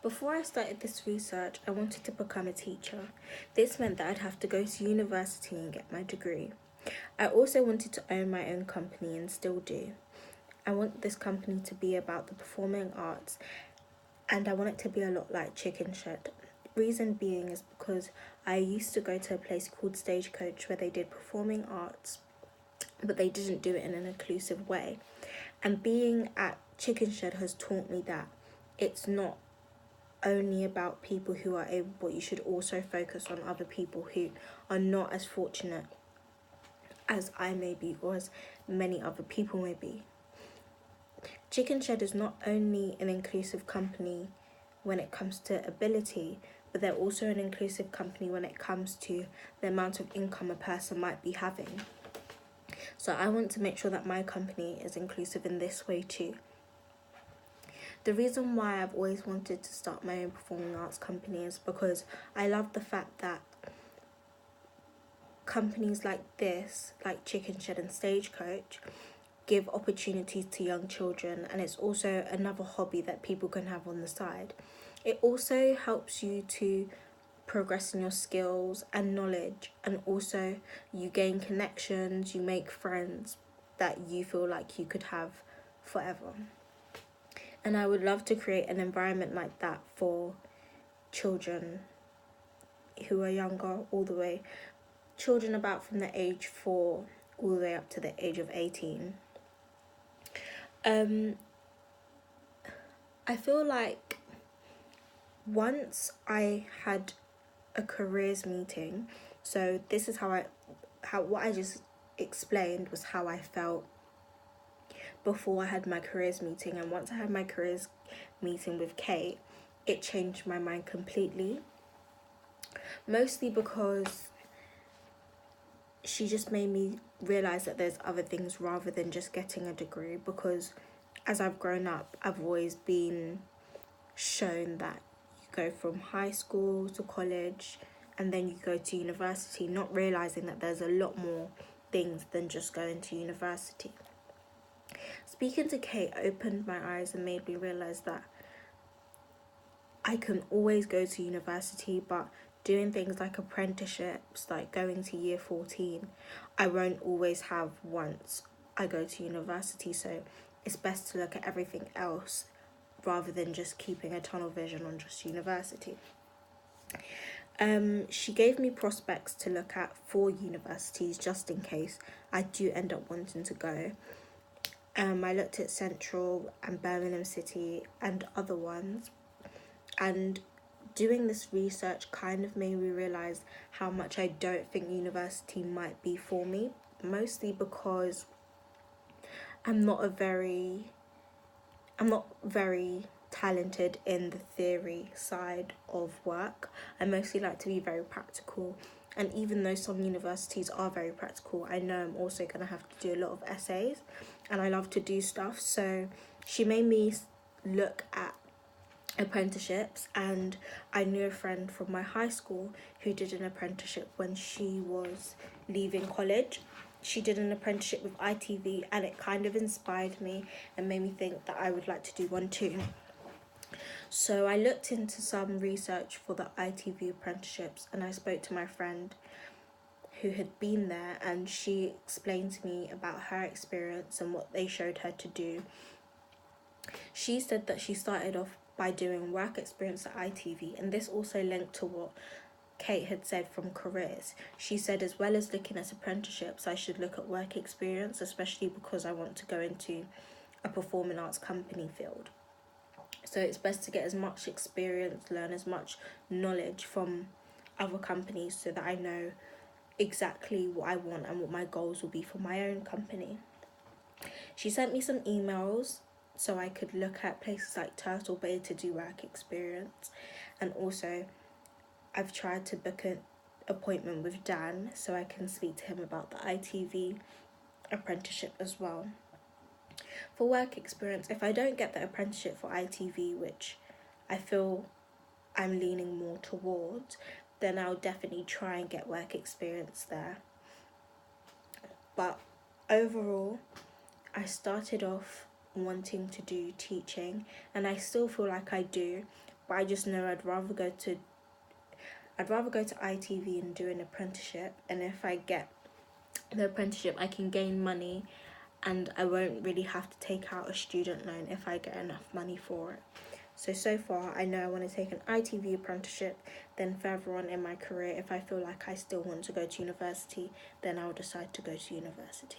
Before I started this research, I wanted to become a teacher. This meant that I'd have to go to university and get my degree. I also wanted to own my own company and still do. I want this company to be about the performing arts, and I want it to be a lot like Chicken Shed. Reason being is because I used to go to a place called Stagecoach where they did performing arts, but they didn't do it in an inclusive way. And being at Chicken Shed has taught me that it's not only about people who are able, but you should also focus on other people who are not as fortunate as I may be, or as many other people may be. Chicken Shed is not only an inclusive company when it comes to ability, but they're also an inclusive company when it comes to the amount of income a person might be having. So I want to make sure that my company is inclusive in this way too. The reason why I've always wanted to start my own performing arts company is because I love the fact that companies like this, like Chicken Shed and Stagecoach, give opportunities to young children, and it's also another hobby that people can have on the side. It also helps you to progress in your skills and knowledge, and also you gain connections, you make friends that you feel like you could have forever. And I would love to create an environment like that for children who are younger, all the way, children about from the age 4 all the way up to the age of 18. I feel like once I had a careers meeting, so this is how what I just explained was how I felt before I had my careers meeting, and once I had my careers meeting with Kate, it changed my mind completely. Mostly because she just made me realize that there's other things rather than just getting a degree, because as I've grown up, I've always been shown that you go from high school to college and then you go to university, not realizing that there's a lot more things than just going to university. Speaking to Kate opened my eyes and made me realize that I can always go to university, but doing things like apprenticeships, like going to year 14, I won't always have once I go to university. So it's best to look at everything else rather than just keeping a tunnel vision on just university. She gave me prospects to look at for universities just in case I do end up wanting to go. I looked at Central and Birmingham City and other ones, and doing this research kind of made me realise how much I don't think university might be for me, mostly because I'm not very talented in the theory side of work. I mostly like to be very practical, and even though some universities are very practical, I know I'm also going to have to do a lot of essays, and I love to do stuff. So she made me look at apprenticeships, and I knew a friend from my high school who did an apprenticeship when she was leaving college. She did an apprenticeship with ITV, and it kind of inspired me and made me think that I would like to do one too. So I looked into some research for the ITV apprenticeships, and I spoke to my friend who had been there, and she explained to me about her experience and what they showed her to do. She said that she started off by doing work experience at ITV, and this also linked to what Kate had said from careers. She said as well as looking at apprenticeships, I should look at work experience, especially because I want to go into a performing arts company field. So it's best to get as much experience, learn as much knowledge from other companies so that I know exactly what I want and what my goals will be for my own company. She sent me some emails so I could look at places like Turtle Bay to do work experience, and also I've tried to book an appointment with Dan so I can speak to him about the ITV apprenticeship as well. For work experience, if I don't get the apprenticeship for ITV, which I feel I'm leaning more towards, then I'll definitely try and get work experience there. But overall, I started off wanting to do teaching, and I still feel like I do, but I just know I'd rather go to ITV and do an apprenticeship, and if I get the apprenticeship I can gain money and I won't really have to take out a student loan if I get enough money for it. So far I know I want to take an ITV apprenticeship, then further on in my career, if I feel like I still want to go to university, then I'll decide to go to university.